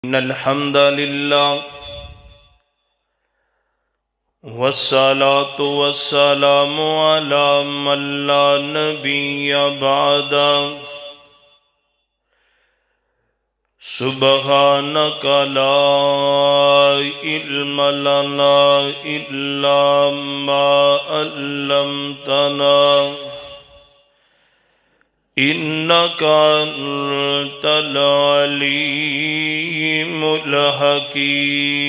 إن الحمد لله والصلاة والسلام على من لا نبي بعده سبحانك لا علم لنا إلا ما علمتنا إنك أنت العليم الحكيم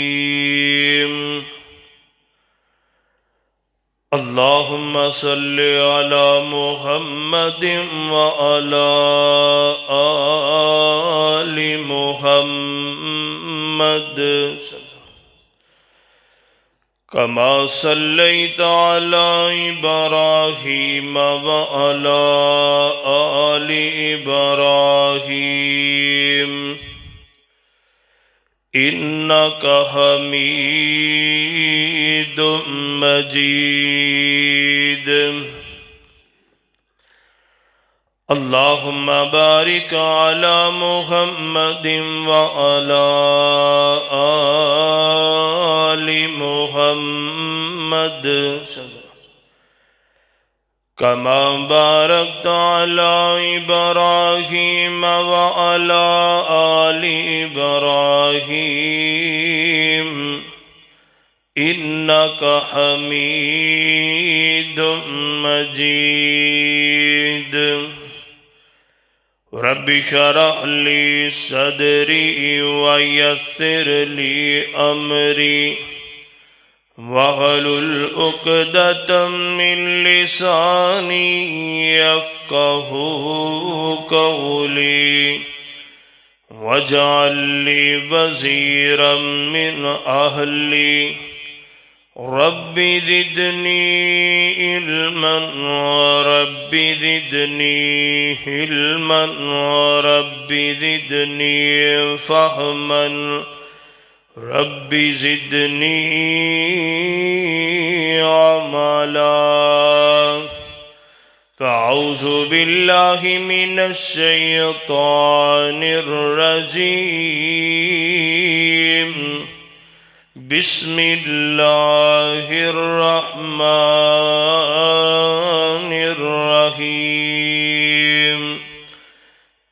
اللهم صل على محمد وعلى آل محمد كما صليت على إبراهيم وعلى آل إبراهيم إنك حميد مجيد اللهم بارك على محمد وعلى آل محمد كما باركت على إبراهيم وعلى آل إبراهيم إنك حميد مجيد رب اشرح لي صدري ويسر لي أمري واحلل عقدة من لساني يفقهوا قولي واجعل لي وزيرا من أهلي رب زدني علما رب زدني علما رب زدني فهما رب زدني عملا فأعوذ بالله من الشيطان الرجيم بسم الله الرحمن الرحيم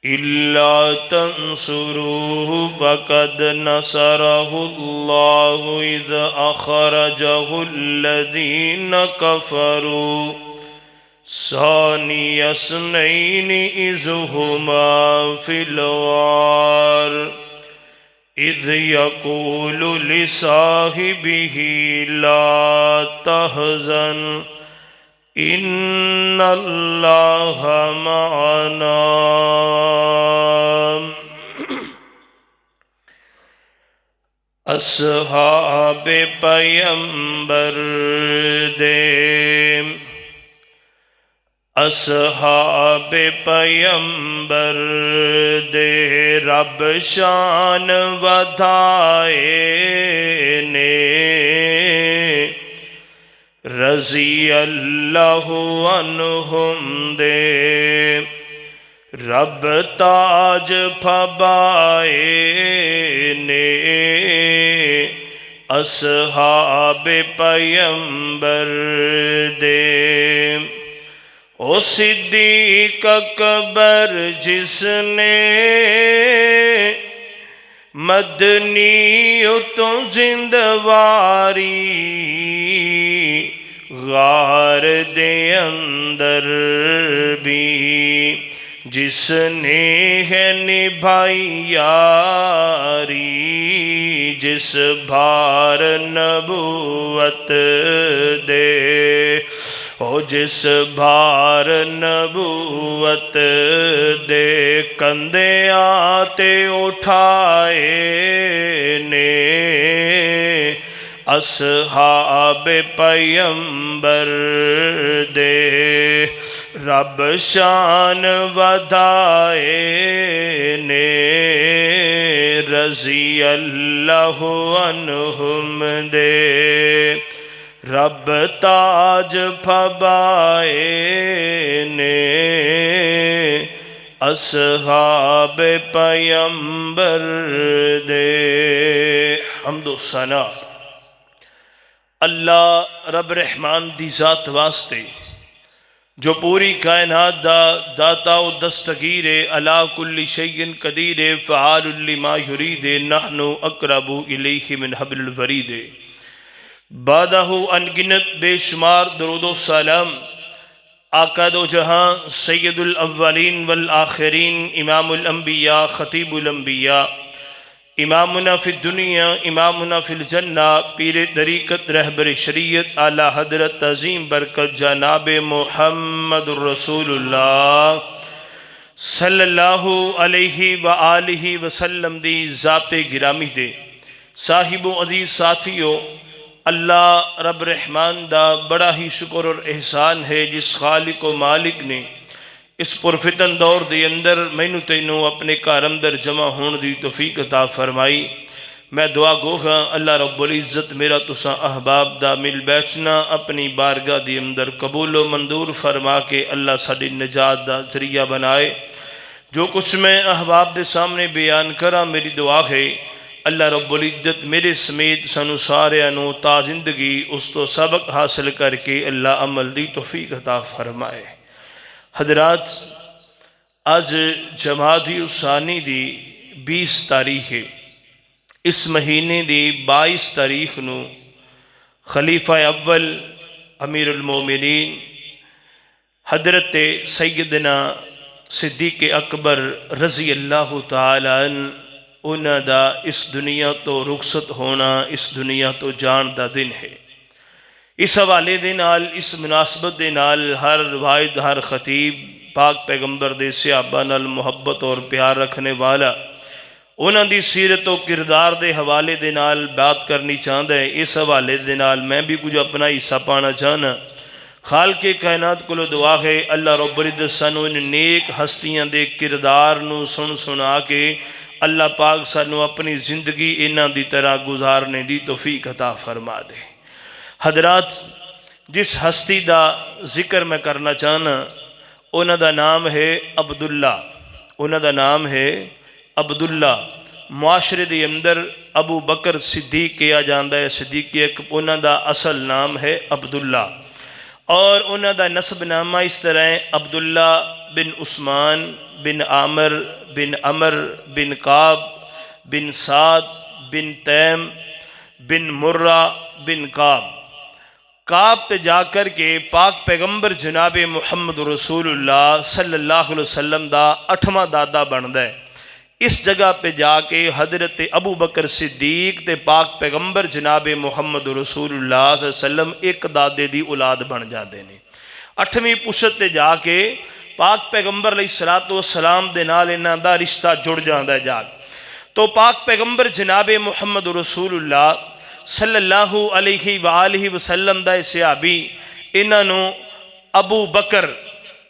إلا تنصروه فقد نصره الله إذ أخرجه الذين كفروا ثاني اثنين إذ هما في الغار إذ يقول لصاحبه لا تحزن إن الله معنا اصحاب پیغمبر دے اصحاب پیغمبر دے رب شان ودھائے نے رضی اللہ عنہم دے رب تاج پھبائے نے اصحاب پیغمبر دے او صدیق اکبر جس نے مدنی تو زندواری غار دے اندر بھی جس نے ہے نبھائی یاری جس بھار نبوت دے او جس بھار نبوت دے کندھے آتے اٹھائے نے اصحاب پیغمبر دے رب شان ودھائے نے رضی اللہ عنہم دے رب تاج پھبائے نے اصحاب پیمبر دے حمد و ثنا اللہ رب رحمان دی ذات واسطے جو پوری کائنات دا داتا و دستگیر علا کل شیء قدیر فعال لما یرید نحن اقرب الیہ من حبل الورید بعدہ انگنت بے شمار درود و سلام آقا دو جہاں سید الاولین والآخرین امام الانبیاء خطیب الانبیاء امامنا فی الدنیا امامنا فی الجنہ پیر طریقت رہبر شریعت اعلی حضرت عظیم برکت جناب محمد رسول اللہ صلی اللہ علیہ وآلہ وسلم دی ذات گرامی دے صاحب و عزیز ساتھیو، اللہ رب رحمان دا بڑا ہی شکر اور احسان ہے جس خالق و مالک نے اس پرفتن دور دے اندر مینوں تینوں اپنے گھر اندر جمع ہون دی توفیق عطا فرمائی۔ میں دعا گو ہاں اللہ رب العزت میرا تساں احباب دا مل بیٹھنا اپنی بارگاہ دی اندر قبول و منظور فرما کے اللہ ساڈی نجات دا ذریعہ بنائے۔ جو کچھ میں احباب دے سامنے بیان کراں میری دعا ہے اللہ رب العزت میرے سمیت سانو سارے نو تا زندگی اس تو سبق حاصل کر کے اللہ عمل دی توفیق عطا فرمائے۔ حضرات، آج جمادی الثانی دی 20 تاریخ ہے۔ اس مہینے دی 22 تاریخ نو خلیفہ اول امیر المومنین حضرت سیدنا صدیق اکبر رضی اللہ تعالی عنہ انہاں دا اس دنیا تو رخصت ہونا، اس دنیا تو جان دا دن ہے۔ اس حوالے دے نال، اس مناسبت دے نال ہر واحد ہر خطیب پاک پیغمبر دے صحابہ نال محبت اور پیار رکھنے والا انہاں دی سیرت و کردار دے حوالے دے نال بات کرنی چاہتا ہے۔ اس حوالے دے نال میں بھی کچھ اپنا حصہ پانا چاہنا۔ خالق کائنات کو دعا ہے اللہ رب العزت سانو ان نیک ہستیاں دے کردار نو سنا کے اللہ پاک سانو اپنی زندگی انہاں دی طرح گزارنے دی توفیق عطا فرما دے۔ حضرات، جس ہستی دا ذکر میں کرنا چاہنا انہاں دا نام ہے عبداللہ۔ انہاں دا نام ہے عبداللہ۔ معاشرے دے اندر ابو بکر صدیق کیا جاندہ ہے، صدیق انہاں دا اصل نام ہے عبداللہ، اور انہاں دا نسب نامہ اس طرح ہے عبداللہ بن عثمان بن عامر بن عمر بن کعب بن سعد بن تیم بن مرہ بن کعب۔ کعب پہ جا کر کے پاک پیغمبر جناب محمد رسول اللہ صلی اللہ علیہ وسلم دا 8واں دادا بندا ہے۔ اس جگہ پہ جا کے حضرت ابو بکر صدیق تے پاک پیغمبر جناب محمد رسول اللہ صلی اللہ علیہ وسلم ایک دادے دی اولاد بن جاندے نے۔ 8ویں پشت تے جا کے پاک پیغمبر علیہ السلام دے نال انہاں دا رشتہ جڑ جاندا ہے جا تو پاک پیغمبر جناب محمد رسول اللہ صلی اللہ علیہ وآلہ وسلم دا صحابی انہاں نو ابو بکر،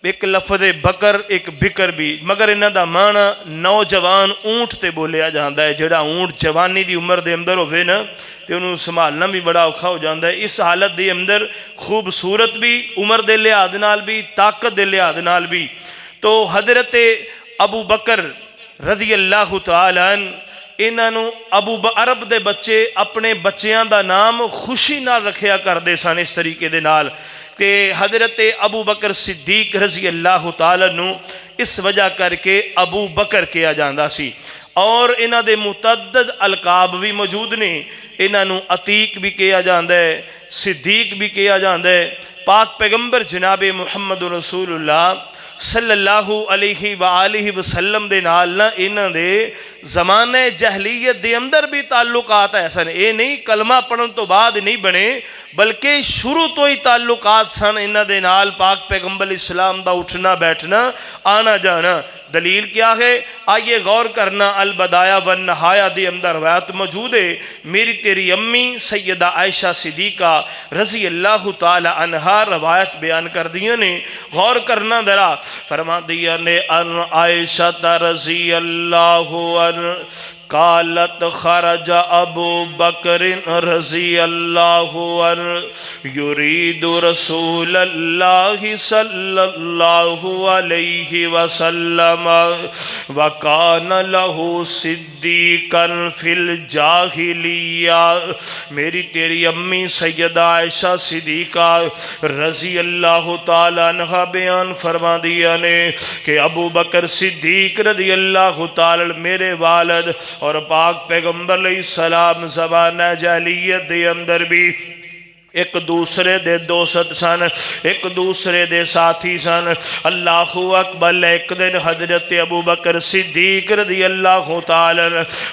ایک لفظ بکر ایک بکر بھی، مگر انہاں دا معنی نوجوان اونٹ تے بولیا جاندا ہے۔ جڑا اونٹ جوانی دی عمر دے اندر ہوئے نا تے انہوں سنبھالنا بھی بڑا اوکھا ہو جاندا ہے۔ اس حالت دے اندر خوبصورت بھی، عمر دے لحاظ نال بھی، طاقت دے لحاظ نال بھی، تو حضرت ابو بکر رضی اللہ تعالی عنہ انہاں نو عرب دے بچے اپنے بچیاں دا نام خوشی نال رکھیا کردے سن اس طریقے دے نال کہ حضرت ابو بکر صدیق رضی اللہ تعالیٰ نو اس وجہ کر کے ابو بکر کیا جاندہ سی۔ اور انہاں دے متعدد القاب بھی موجود نے، انہاں نو عتیق بھی کیا جاندہ ہے، صدیق بھی کیا جاندہ ہے۔ پاک پیغمبر جناب محمد رسول اللہ صلی اللہ علیہ وآلہ وسلم دے نال نہ انہاں دے زمانہ جہلیت دے اندر بھی تعلقات ایسن، اے نہیں کلمہ پڑھن تو بعد نہیں بنے بلکہ شروع تو ہی تعلقات سن انہاں دے نال پاک پیغمبر اسلام دا اٹھنا بیٹھنا آنا جانا۔ دلیل کیا ہے؟ آئیے غور کرنا، البدایہ والنہایہ دے اندر روایت موجود ہے۔ میری تیری امی سیدہ عائشہ صدیقہ رضی اللہ تعالی عنہا روایت بیان کر دیا نے، غور کرنا ذرا، فرما دیا نے ان عائشہ رضی اللہ عنہ قالت خرج ابو بکر رضی اللہ عنہ یرید رسول اللہ صلی اللہ علیہ وسلم وکان لہ صدیقا فی الجاہلیہ۔ میری تیری امی سیدہ عائشہ صدیقہ رضی اللہ تعالیٰ عنہ بیان فرما دیا نے کہ ابو بکر صدیق رضی اللہ تعالیٰ میرے والد اور پاک پیغمبر علیہ السلام زمانہ جاہلیت دے اندر بھی ایک دوسرے دے دوست سن، ایک دوسرے دے ساتھی سن۔ اللہ اکبر۔ ایک دن حضرت ابو بکر صدیق رضی اللہ تعالی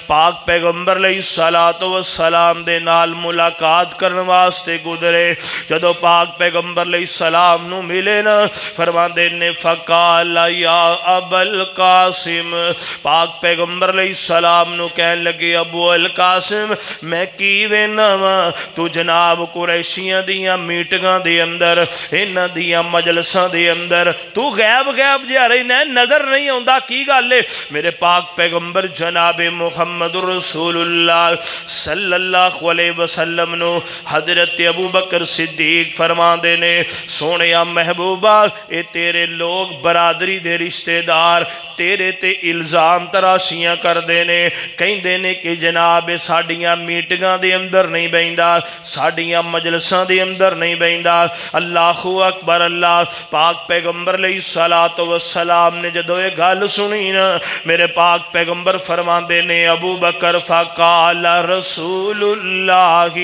پاک پیغمبر علیہ السلام دے نال ملاقات کرنے واسطے گزرے۔ جدو پاک پیغمبر علیہ السلام نو ملے نا، فرماندے نے فقال یا ابا القاسم، پاک پیغمبر علیہ السلام نو کہنے لگے ابو القاسم میں کی وینا وا تو جناب قریشیاں دیاں میٹنگاں دے اندر، انہاں دیاں مجلساں دے اندر تو غیب غیب جا رہی نظر نہیں آندا، کی گل ہے؟ میرے پاک پیغمبر جناب محمد رسول اللہ صلی اللہ علیہ وسلم نو حضرت ابو بکر صدیق فرما دے نے سونیا محبوبہ اے تیرے لوگ برادری دے رشتہ دار تیرے تے الزام تراشیاں کر دینے، کہیں دینے کہ جناب ساڑیاں میٹنگاں دے اندر نہیں بیندا، ساڑیاں مجلساں دے اندر نہیں بیندا۔ اللہ اکبر۔ اللہ پاک پیغمبر علیہ السلام نے جدو یہ گل سنی نا، میرے پاک پیغمبر فرما دینے ابو بکر فقال رسول اللہ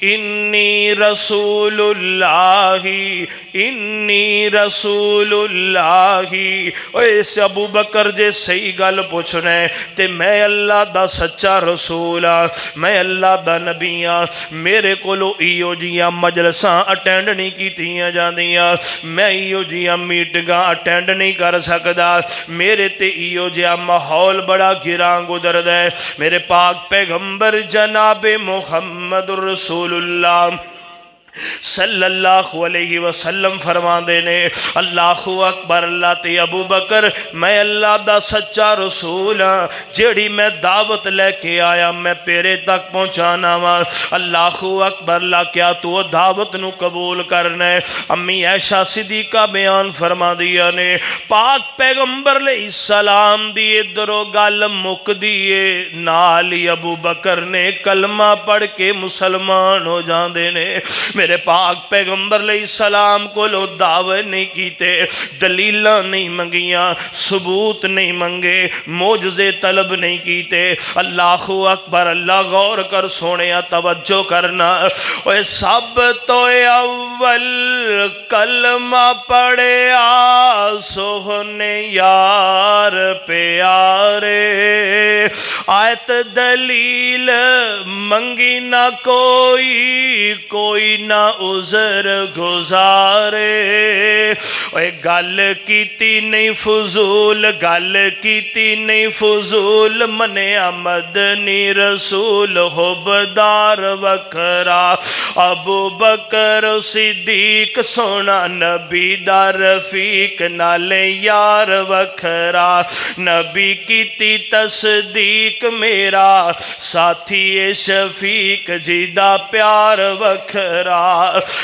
انی رسول اللہ انی رسول اللہ۔ اس ابو بکر جے صحیح گل پوچھنے تے میں اللہ دا سچا رسول ہاں، میں اللہ دا نبی ہاں، میرے کولو ایو جیاں مجلساں اٹینڈ نہیں کیتیاں جاندیاں، میں ایو جیاں میٹنگاں اٹینڈ نہیں کر سکدا، میرے تے ایو جیاں ماحول بڑا گراں گزر دے۔ میرے پاک پیغمبر جناب محمد رسول اللہ صلی اللہ علیہ وسلم فرما دینے اللہ اکبر۔ اللہ تے ابو بکر میں اللہ دا سچا رسول ہاں، جیڑی میں دعوت لے کے آیا میں پیرے تک پہنچانا وا۔ اللہ اکبر۔ اللہ کیا تو دعوت نو قبول کرنا ہے؟ امی عائشہ صدیقہ بیان فرما دیا نے پاک پیغمبر علیہ السلام دی ادھرو گل مک دیے نالی ابو بکر نے کلمہ پڑھ کے مسلمان ہو جاندے نے۔ میرے پاک پیغمبر علیہ السلام کو لو دعوے نہیں کیتے، دلیلہ نہیں منگیاں، ثبوت نہیں منگے، معجزے طلب نہیں کیتے۔ اللہ اکبر۔ اللہ غور کر سونے توجہ کرنا، اوہ سب تو اول کلمہ پڑھے سوہنے یار پیارے، آیت دلیل منگی نہ کوئی نہ عذر گزارے، اے گل کیتی نہیں فضول، گل کیتی نہیں فضول، منیا مدنی رسول حبدار وکھرا، ابو بکر صدیق سونا نبی دا رفیق نالے یار وکھرا، نبی کیتی تصدیق میرا ساتھی شفیق جی دا پیار وکھرا۔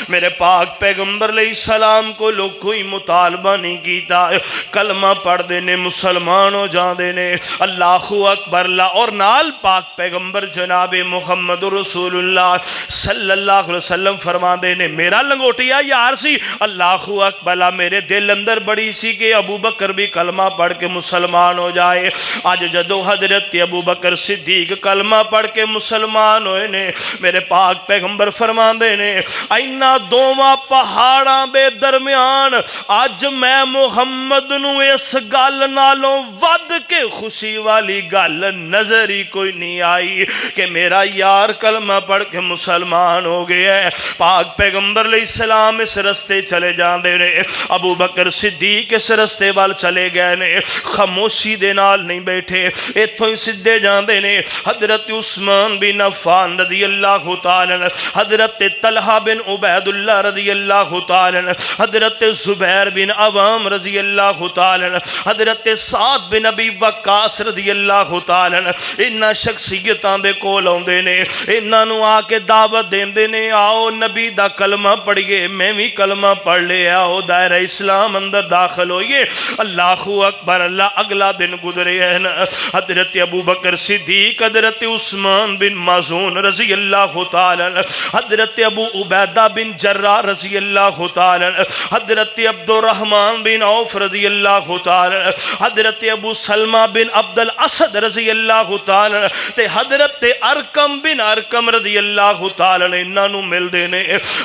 میرے پاک پیغمبر علیہ السلام کو لوگ کوئی مطالبہ نہیں کیتا، کلمہ پڑھ دینے مسلمان ہو جان دینے۔ اللہ اکبر۔ اللہ اور نال پاک پیغمبر جناب محمد رسول اللہ صلی اللہ علیہ وسلم فرما دینے میرا لنگوٹیا یار سی۔ اللہ اکبر۔ میرے دل اندر بڑی سی کہ ابو بکر بھی کلمہ پڑھ کے مسلمان ہو جائے۔ آج جدو حضرت ابو بکر صدیق کلمہ پڑھ کے مسلمان ہوئے نے، میرے پاک پیغمبر فرما دینے اینا دوواں پہاڑاں دے درمیان آج میں محمد نو اس گل نالوں ود کے خوشی والی گل نظر ہی کوئی نہیں آئی کہ میرا یار کلمہ پڑھ کے مسلمان ہو گیا ہے۔ پاک پیغمبر علیہ السلام اس رستے چلے جاندے نے، ابو بکر صدیق اس رستے وال چلے گئے نے، خاموشی دے نال نہیں بیٹھے، ایتھوں ہی سدھے جاندے نے۔ حضرت عثمان بن عفان رضی اللہ تعالی عنہ، حضرت طلحہ طلحہ بن عبید اللہ رضی اللہ تعالی عنہ، حضرت زبیر بن عوام رضی اللہ تعالی عنہ، حضرت سعد بن ابی وقاص رضی اللہ تعالی عنہ، انہاں شخصیتاں دے کول آوندے نے، انہاں نو آ کے دعوت دیندے نے، آؤ نبی دا کلمہ پڑھیے، میں بھی کلمہ پڑھ لے، آؤ دائرہ اسلام اندر داخل ہوئیے۔ اللہ اکبر، اللہ اگلا دن گزرے ہیں نا، حضرت ابو بکر صدیق، حضرت عثمان بن مظعون رضی اللہ تعالی عنہ، حضرت ابو عبیدہ بن جراح رضی اللہ تعالی عنہ، حضرت عبد الرحمن بن عوف رضی اللہ تعالی عنہ، حضرت ابو سلمہ بن عبد الاسد رضی اللہ تعالی عنہ، تے حضرت ارکم بن ارکم رضی اللہ تعالی عنہ، انہاں نو مل دینے۔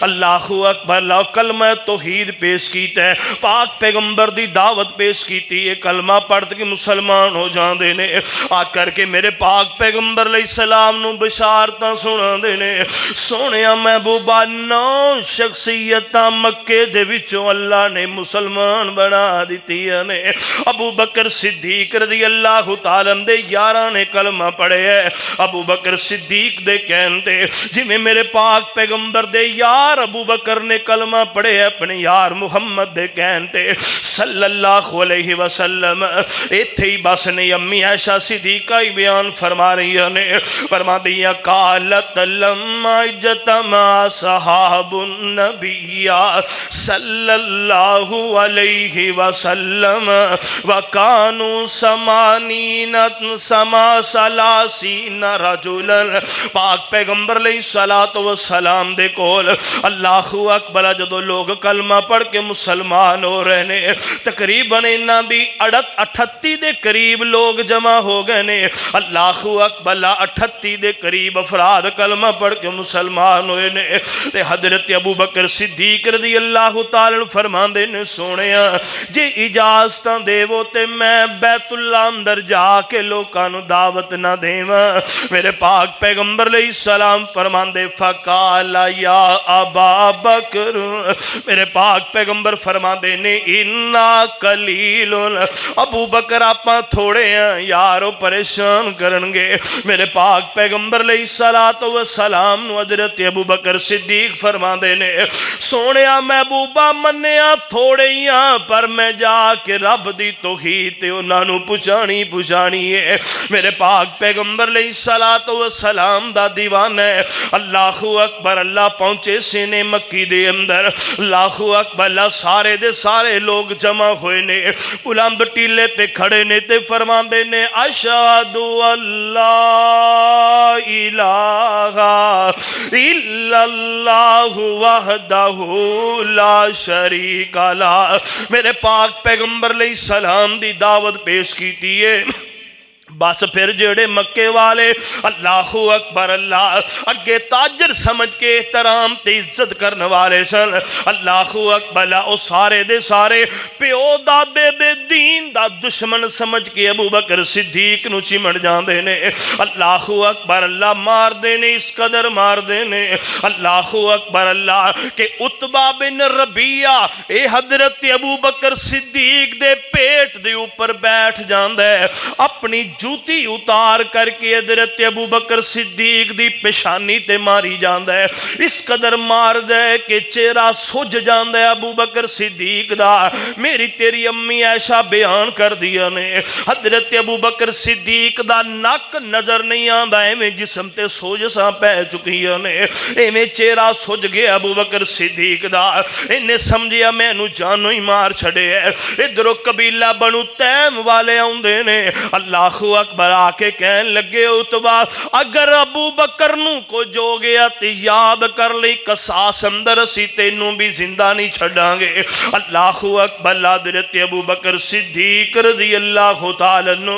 اللہ اکبر، اللہ کلمہ توحید پیش کیتا ہے، پاک پیغمبر دی دعوت پیش کیتی ہے، کلمہ پڑھ کے مسلمان ہو جان دینے، آ کر کے میرے پاک پیغمبر علیہ السلام نو بشارتاں سنا دینے۔ سونیا محبوبہ، 9 شخصیتاں مکے دے وچوں اللہ نے مسلمان بنا دیتی نے۔ ابو بکر صدیق رضی اللہ تعالیٰ دے 11 نے کلمہ پڑھے ہے۔ ابو بکر صدیق دے کہنتے جی میں میرے پاک پیغمبر دے یار ابو بکر نے کلمہ پڑھے ہے، اپنے یار محمد دے کہنتے صلی اللہ علیہ وسلم۔ ایتھے ہی بس نہیں، امی عائشہ صدیقہ ہی بیان فرما رہی نے، فرما دیا قالت لما اجتمع صحاب النبی صلی اللہ علیہ وسلم وکانوا ثلاثین رجلا، پاک پیغمبر علیہ السلام دے کول اللہ اکبر جدو لوگ کلمہ پڑھ کے مسلمان ہو رہے نے، تقریباً انہاں بھی 38 دے قریب لوگ جمع ہو گئے نے۔ اللہ اکبر، 38 دے قریب افراد کلمہ پڑھ کے مسلمان ہوئے نے۔ تے حضرت ابو بکر صدیق رضی اللہ تعالیٰ فرماندے نے سونیا جی اجازتاں دیو تے میں بیت اللہ اندر جا کے لوکاں نو دعوت نہ دیواں۔ میرے پاک پیغمبر علیہ السلام فرماندے فقال یا ابا بکر، میرے پاک پیغمبر فرماندے نے انا قلیل، ابو بکر آپاں تھوڑے ہیں یارو پریشان کرنگے۔ میرے پاک پیغمبر علیہ السلام نو حضرت ابو بکر صدیق فرماندے نے سونیا محبوبہ منیا تھوڑے ہاں، پر میں جا کے رب دی توحید تے انہاں نو پچھانی ہے۔ میرے پاک پیغمبر علیہ السلام دا دیوان ہے۔ اللہ اکبر، اللہ پہنچے سینے مکی دے اندر، اللہ اکبر، اللہ سارے دے سارے لوگ جمع ہوئے نے، بلند ٹیلے پہ کھڑے نے تے فرماندے نے اشہد اللہ الہ الا اللہ وحدہ لا شریک لہ۔ میرے پاک پیغمبر علیہ السلام دی دعوت پیش کیتی ہے۔ بس پھر جڑے مکے والے اللہ اکبر، اللہ اگے تاجر سمجھ کے احترام تے عزت کرنے والے سن، اللہ اکبر، او سارے دے سارے پیو دادے دے دین دا دشمن سمجھ کے ابو بکر صدیق نو چمٹ جاندے نے۔ اللہ اکبر، اللہ مار دینے، اس قدر مار دینے، اللہ اکبر، اللہ کہ عتبہ بن ربیعہ اے حضرت ابو بکر صدیق دے پیٹ دے اوپر بیٹھ جاندے، اپنی جوتی اتار کر کے حضرت ابو بکر صدیق دی پیشانی تے ماری جاندہ ہے، اس قدر مار دے کہ چہرہ سج جاندہ ہے ابو بکر صدیق دا۔ میری تیری امی عائشہ بیان کر دیا نے حضرت ابو بکر صدیق دا نک نظر نہیں آندہ، ایویں جسم تے سوج ساں پہ چکی نے، ایویں چہرہ سج گیا ابو بکر صدیق دا۔ انہیں سمجھیا میں نو جانو ہی مار چھڑے ہے۔ ادھرو قبیلہ بنو تیم والے آندے نے، اللہ اکبر، آ کے کہن لگے عتبہ اگر ابو بکر نو کو جو گیا تے یاد کر لی قصاص اندر اسی تینوں بھی زندہ نہیں چھڑاں گے۔ اللہ اکبر، حضرت ابو بکر صدیق رضی اللہ تعالیٰ عنہ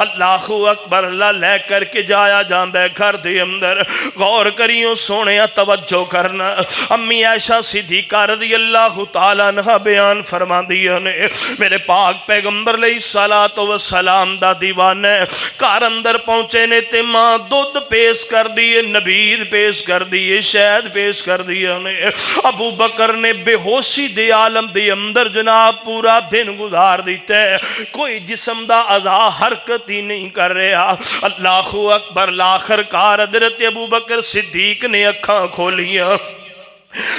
اللہ اکبر، اللہ لے کر کے جایا جاندہ ہے گھر دے اندر۔ غور کریوں سونے توجہ کرنا، امی عائشہ صدیقہ رضی اللہ تعالیٰ عنہ بیان فرما دیا نے میرے پاک پیغمبر علیہ السلام دا دیوان ہے، کار اندر پہنچے نے تے ماں دودھ پیش کر دیئے، نبید پیش کر دیئے، شہد پیش کر دیا نے۔ ابو بکر نے بے ہوشی دے عالم دے اندر جناب پورا دن گزار دیتا ہے، کوئی جسم دا اعضا حرکت ہی نہیں کر رہا۔ اللہ اکبر، آخر کار حضرت ابو بکر صدیق نے اکھاں کھولیاں،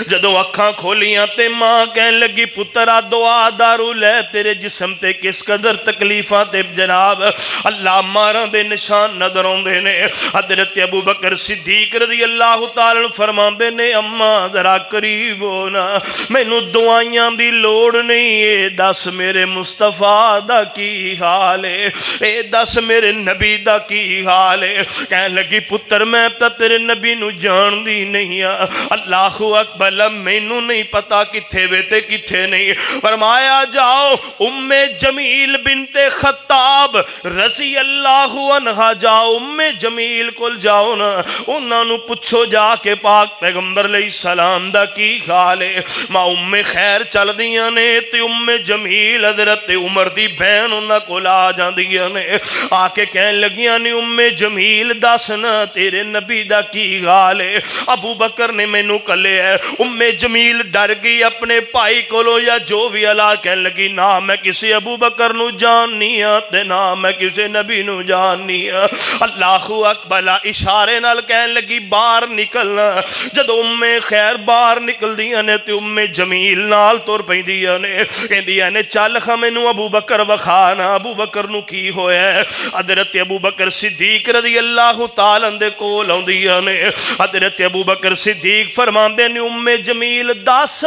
جدوں اکھاں کھولیاں تے ماں کہن لگی پترا دعا دارو لے تیرے جسم تے کس قدر تکلیفاں تے جناب اللہ ماراں دے نشان نظر آوندے نے۔ حضرت ابو بکر صدیق رضی اللہ تعالی عنہ فرماندے نے اماں ذرا قریب ہونا، مینوں دعائیاں دی لوڑ نہیں، اے دس میرے مصطفیٰ دا کی حال ہے، اے دس میرے نبی دا کی حال ہے۔ کہن لگی پتر میں تا تیرے نبی نو جان دی نہیں ہاں، اللہ اکبر مینوں نہیں پتا کتھے وے تے کتھے نہیں۔ فرمایا جاؤ ام جمیل بنت خطاب رضی اللہ عنہا، جاؤ ام جمیل کول جاؤ نا، انہاں نو پوچھو جا کے پاک پیغمبر علیہ السلام دا کی حال ہے۔ ماں ام خیر چل دیاں نے تے ام جمیل حضرت عمر دی بہن انہاں کول آ جاندیاں نے، آ کے کہن لگیاں نے ام جمیل دس نا تیرے نبی دا کی حال ہے، ابو بکر نے مینوں کلے ہے۔ ام جمیل ڈر گئی اپنے بھائی کولو یا جو بھی اللہ کہن لگی نہ میں کسی ابو بکر نو جاننی ہاں تے نہ میں کسی نبی نو جاننی ہاں۔ اللہ اکبر اشارے نال کہن لگی باہر نکلنا۔ جدو ام خیر باہر نکل دیاں نے تے ام جمیل نال تر پیندیاں نے، کہندیاں نے چل خا مینوں ابو بکر وکھانا ابو بکر نو کی ہویا ہے۔ حضرت ابو بکر صدیق رضی اللہ تعالی عنہ دے کول آندیاں نے، حضرت ابو بکر صدیق فرماندے نے ام جمیل دس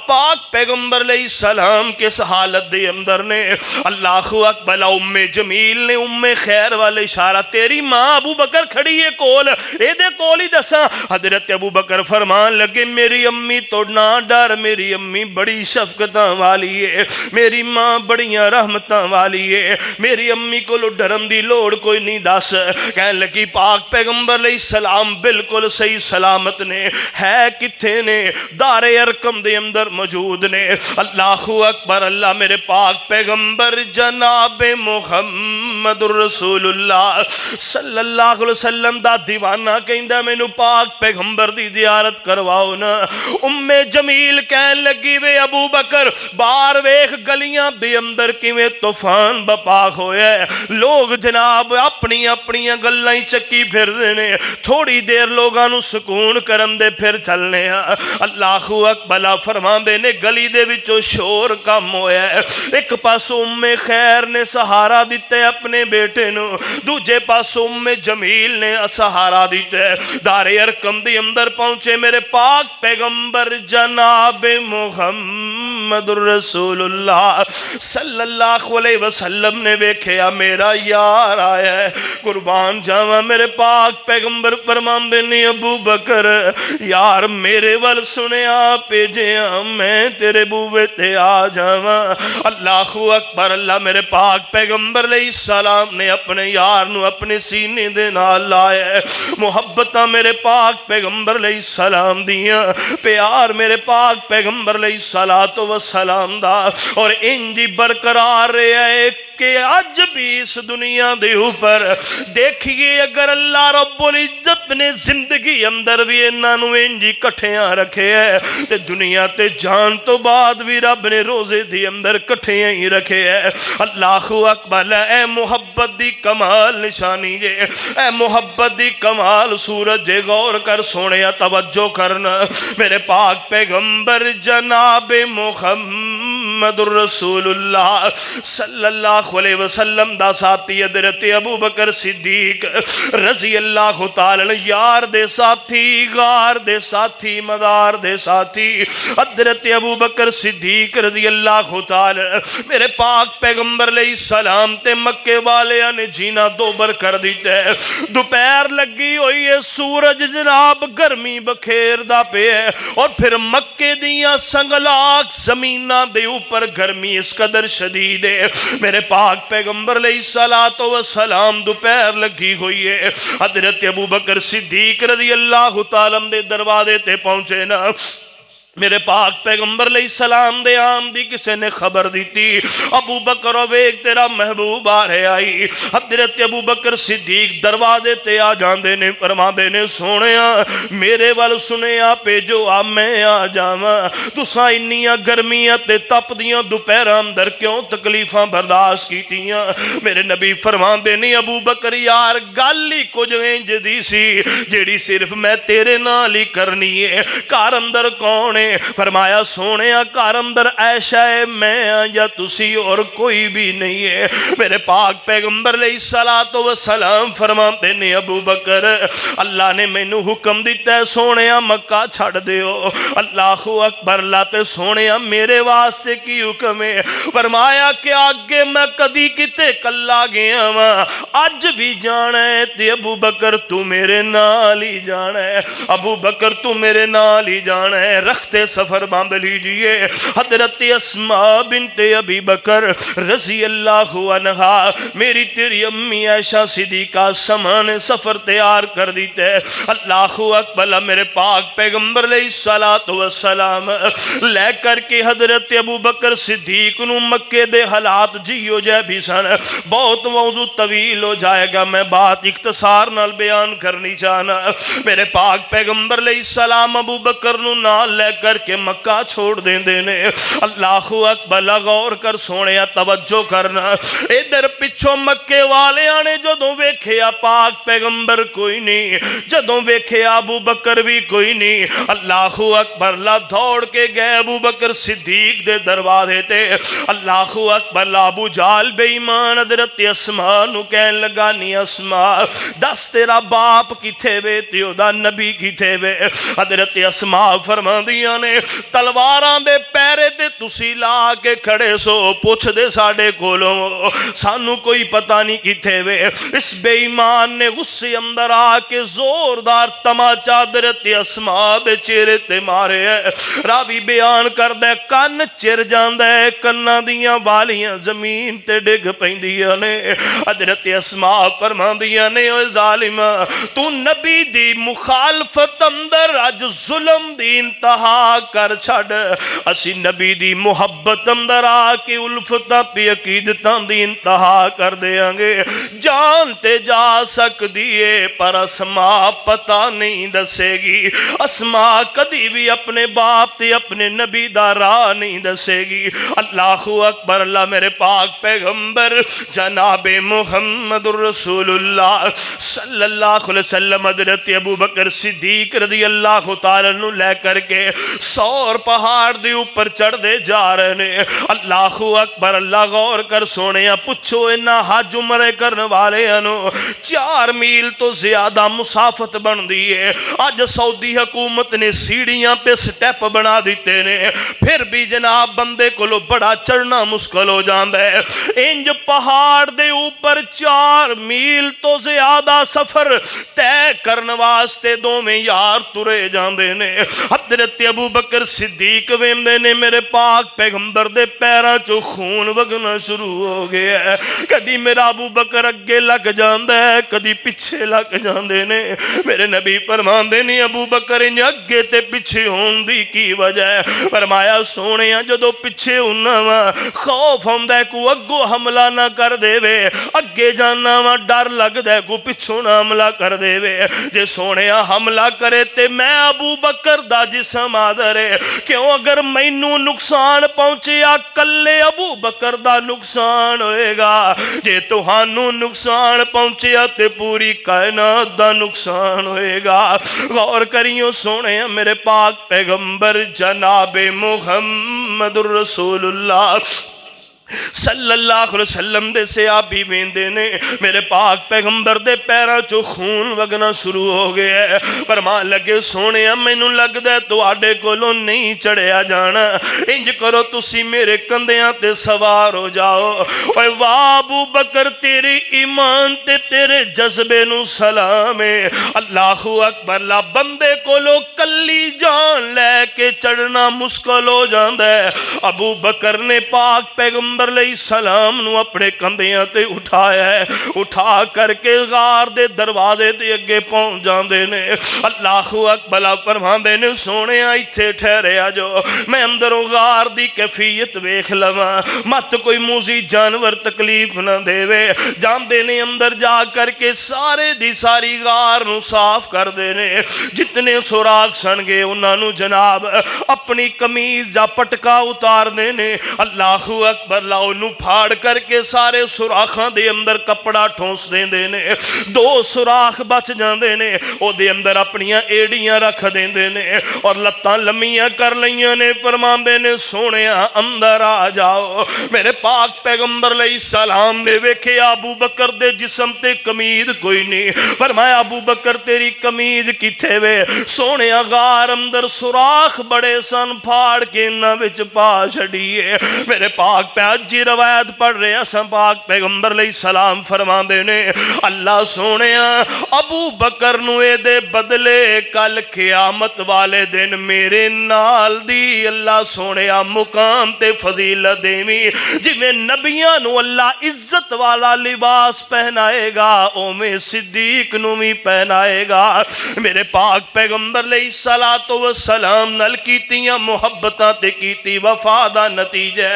پاک پیغمبر علیہ السلام کس حالت دے اندر نے؟ اللہ اکبر ام جمیل نے ام خیر والے اشارہ تیری ماں ابو بکر کھڑی ہے کول، اے دے کول ہی دساں۔ حضرت ابو بکر فرمان لگے میری امی تو نہ ڈر، میری امی بڑی شفقتاں والی ہے، میری ماں بڑیاں رحمتاں والی ہے، میری امی کو ڈرن دی لوڑ کوئی نہیں دس۔ کہن لگی پاک پیغمبر علیہ السلام بالکل صحیح سلامت نے، ہے کتھے نے؟ دار ارقم دے اندر موجود نے۔ اللہ اکبر اللہ میرے پاک پیغمبر جناب محمد رسول اللہ صلی اللہ علیہ وسلم دا دیوانہ کہندا مینوں پاک پیغمبر دی زیارت کرواؤ نا۔ ام جمیل کہن لگی وے ابو بکر باہر ویکھ گلیاں دے اندر کیویں طوفان بپا ہویا ہے، لوگ جناب اپنی اپنی گلاں چکی پھردے نے، تھوڑی دیر لوگاں نو سکون کرن دے پھر چلنے ہاں۔ اللہ اکبر فرماندے نے گلی دے وچوں شور کم ہویا ہے، ایک پاسوں ام خیر نے سہارا دیتا ہے اپنے بیٹے نو، دوجے پاسوں ام جمیل نے سہارا دیتا ہے۔ دار ارقم دے اندر پہنچے میرے پاک پیغمبر جناب محمد رسول اللہ صلی اللہ علیہ وسلم نے ویکھیا میرا یار آیا ہے، قربان جاواں میرے پاک پیغمبر فرماندے نے ابو بکر یار میرے ول سنیا پیجیا میں تیرے بوے تے آ جاواں۔ اللہ اکبر اللہ میرے پاک پیغمبر علیہ السلام نے اپنے یار نو اپنے سینے دے نال لایا ہے، محبتاں میرے پاک پیغمبر علیہ السلام دیاں، پیار میرے پاک پیغمبر علیہ السلام دا، اور انجی برقرار رہے کہ آج بھی اس دنیا دے اوپر دیکھئے اگر اللہ رب العزت نے زندگی اندر بھی انہاں نو انجی کٹھیاں رکھے ہے تے دنیا تے جان تو بعد بھی رب نے روزے دی اندر کٹھیاں ہی رکھے ہے۔ اللہ اکبر اے محبت دی کمال نشانی جے، اے محبت دی کمال صورت جے، غور کر سونے توجہ کرنا میرے پاک پیغمبر جناب محمد رسول اللہ صلی اللہ علیہ وسلم دا ساتھی حضرت ابو بکر صدیق رضی اللہ تعالی یار دے ساتھی، غار دے ساتھی، مدار دے ساتھی حضرت ابو بکر صدیق رضی اللہ تعالی میرے پاک پیغمبر علیہ السلام تے مکے والیاں نے جینا دوبر کر دیتا ہے۔ دوپہر لگی ہوئی ہے، سورج جناب گرمی بکھیر دا پہ ہے، اور پھر مکے دیاں سنگلاک زمینہ دے اوپر گرمی اس قدر شدید ہے۔ میرے پاک پیغمبر علیہ السلام دوپہر لگی ہوئی ہے، حضرت ابو بکر صدیق رضی اللہ تعالیٰ دے دروازے تے پہنچے نا، میرے پاک پیغمبر علیہ السلام دے آم دی کسے نے خبر دیتی، ابو بکر ویک تیرا محبوب آ رہے آئی۔ حضرت ابو بکر صدیق دروازے تے آ جاندے نے، فرماندے نے سونیا میرے وال سنیا پہ جو آ میں آ جاواں، تساں انیاں گرمیاں تے تپ دیاں دوپہراں اندر کیوں تکلیفاں برداشت کیتیاں؟ میرے نبی فرماندے نے ابو بکر یار گل ہی کچھ انج دی سی جیڑی صرف میں تیرے نال ہی کرنی ہے۔ گھر اندر کون ہے؟ فرمایا سونے گھر اندر عائشہ ہے، میں یا تسی اور کوئی بھی نہیں ہے۔ میرے پاک پیغمبر علیہ السلام فرماتے نے ابو بکر اللہ نے مینوں حکم دیتا ہے سونے مکہ چھڑ دیو۔ اللہ اکبر، اللہ تے سونے میرے واسطے کی حکم ہے؟ فرمایا کہ آگے میں کدی کتے کلا گیا وا، اج بھی جانا ہے تے ابو بکر تو میرے نال ہی جانا ہے، ابو بکر تو میرے نال ہی جانا ہے۔ رخت سفر باندھ لیجئے۔ حضرت اسماء بنت ابی بکر رضی اللہ عنہا، میری تیری امی عائشہ صدیقہ سامان سفر تیار کر دیتے۔ اللہ اکبر، میرے پاک پیغمبر علیہ السلام لے کر کے حضرت ابو بکر صدیق نو مکے دے حالات جیو جے بھی سن، بہت موضوع طویل ہو جائے گا، میں بات اختصار نال بیان کرنی چاہنا۔ میرے پاک پیغمبر علیہ السلام ابو بکر نو نال لے کر کے مکہ چھوڑ دیں دینے۔ اللہ اکبر، غور کر سونے توجہ کرنا، ادھر پچھوں مکے والے آنے جدوں ویکھیا پاک پیغمبر کوئی نہیں، جدوں ویکھیا ابو بکر بھی کوئی نہیں۔ اللہ اکبر، لا دوڑ کے گئے ابو بکر صدیق دے دروازے تے۔ اللہ اکبر، ابو جال بے ایمان حضرت اسماء نو کہن لگا نی اسماء دس تیرا باپ کتھے وے تے دا نبی کتھے وے؟ حضرت اسماء فرماندیاں نے تلواراں دے پیرے تے تسی لا کے کھڑے سو، پوچھ دے ساڑے کولوں سانو کوئی پتہ نہیں کتھے وے۔ اس بے ایمان نے غصے اندر آ کے زوردار تماچا حضرت اسماء دے چہرے تے مارے ہے۔ راوی بیان کر دے کن چر جاندے، کناں دیاں والیاں زمین تے ڈگ پیندیاں نے۔ حضرت اسماء فرماندیاں نے او ظالم تو نبی دی مخالفت اندر اج ظلم دی انتہا کر چھڑ، اسی نبی دی محبت اندر آ کے الفتاں پی عقیدتاں دی انتہا کر دیاں گے۔ جان تے جا سکدی ہے پر اسماء پتہ نہیں دسے گی، اسماء کدی بھی اپنے باپ تے اپنے نبی دا راہ نہیں دسے گی۔ اللہ اکبر، اللہ میرے پاک پیغمبر جناب محمد الرسول اللہ صلی اللہ علیہ وسلم حضرت ابو بکر صدیق رضی اللہ تعالیٰ عنہ لے کر کے سور پہاڑ دے اوپر چڑھ دے جا رہے نے۔ اللہ اکبر، اللہ غور کر سونے پچھو انہا حج عمرے کرنے والے انو 4 میل تو زیادہ مسافت بن دیئے۔ آج سعودی حکومت نے سیڑھیاں پہ سٹیپ بنا دیتے نے، پھر بھی جناب بندے کو لو بڑا چڑھنا مشکل ہو جاندہ ہے۔ انج پہاڑ دے اوپر 4 میل تو زیادہ سفر طے کرنے واسطے دو میں یار ترے جاندے نے۔ حضرت ابو بکر صدیق ویندے نے میرے پاک پیغمبر دے پیراں چو خون وگنا شروع ہو گیا ہے۔ کدی میرا ابو بکر اگے لگ جاندہ ہے، کدی پچھے لگ جاندے نے۔ میرے نبی فرماندے نے ابو بکر انج اگے تے پچھے ہون دی کی وجہ ہے؟ فرمایا سونے جدو پچھے ہونا وا خوف ہوندہ ہے کو اگو حملہ نہ کر دے وے، اگے جانا وا ڈر لگ دے کو پچھو نہ حملہ کر دے وے۔ جے سونے حملہ کرے تے میں ابو بکر دا جسم آدھر ہے، کیوں اگر مینوں نقصان پہنچیا کلے ابو بکر دا نقصان ہوئے گا، جے تہانوں نقصان پہنچیا تے پوری کائنات دا نقصان ہوئے گا۔ غور کریوں سونے میرے پاک پیغمبر جناب محمد الرسول اللہ صلی اللہ علیہ وسلم دے سے آپ بھی بیندے نے میرے پاک پیغمبر دے پیرا چو خون وگنا شروع ہو گیا ہے۔ فرمان لگے سونے مینوں لگ دے تو آڈے کولوں نہیں چڑھیا جانا، انج کرو تسی میرے کندیاں تے سوار ہو جاؤ۔ اوے واہ ابو بکر تیرے ایمان تے تیرے جذبے نو سلام ہے۔ اللہ اکبر، لا بندے کولوں کلی جان لے کے چڑھنا مشکل ہو جاندہ ہے۔ ابو بکر نے پاک پیغمبر پیغمبر علیہ السلام نو اپنے کندھیاں تے اٹھایا ہے، اٹھا کر کے غار دے دروازے تے اگے پہنچ جاندے نے۔ اللہ اکبر فرماندے نے سونیا ایتھے ٹھہریا جو میں اندروں غار دی کیفیت ویکھ لواں، مت کوئی موذی جانور تکلیف نہ دے وے۔ جاندے نے اندر جا کر کے سارے دی ساری غار نو صاف کر دے نے، جتنے سوراخ سن گے انہاں نو جناب اپنی قمیض جا پٹکا اتار دے نے۔ اللہ اکبر لاؤ نو پھاڑ کر کے سارے سوراخاں دے اندر کپڑا ٹھونس دے دے نے، دو سوراخ بچ جاندے نے، او دے اندر اپنیاں ایڑیاں رکھ دے دے نے اور لتاں لمیاں کر لیاں نے۔ فرماندے نے سونیا اندر آ جاؤ۔ میرے پاک پیغمبر علیہ السلام نے ویکھے ابو بکر دے جسم تے قمیض کوئی نہیں، فرمایا ابو بکر تیری قمیض کتھے وے؟ سونیا غار اندر سوراخ بڑے سن، پھاڑ کے انہاں وچ پا چھڑیے۔ میرے پاک جی روایت پڑھ رہے ہیں، پاک پیغمبر علیہ السلام فرماندے نے اللہ سونیا ابو بکر نو اے دے بدلے کل قیامت والے دن میرے نال دی اللہ سونیا مقام تے فضیلت دیویں، جی میں نبیاں نو اللہ عزت والا لباس پہنائے گا اوویں صدیق نو بھی پہنائے گا۔ میرے پاک پیغمبر علیہ السلام نال کیتیاں محبتاں تے کیتی وفا دا نتیجہ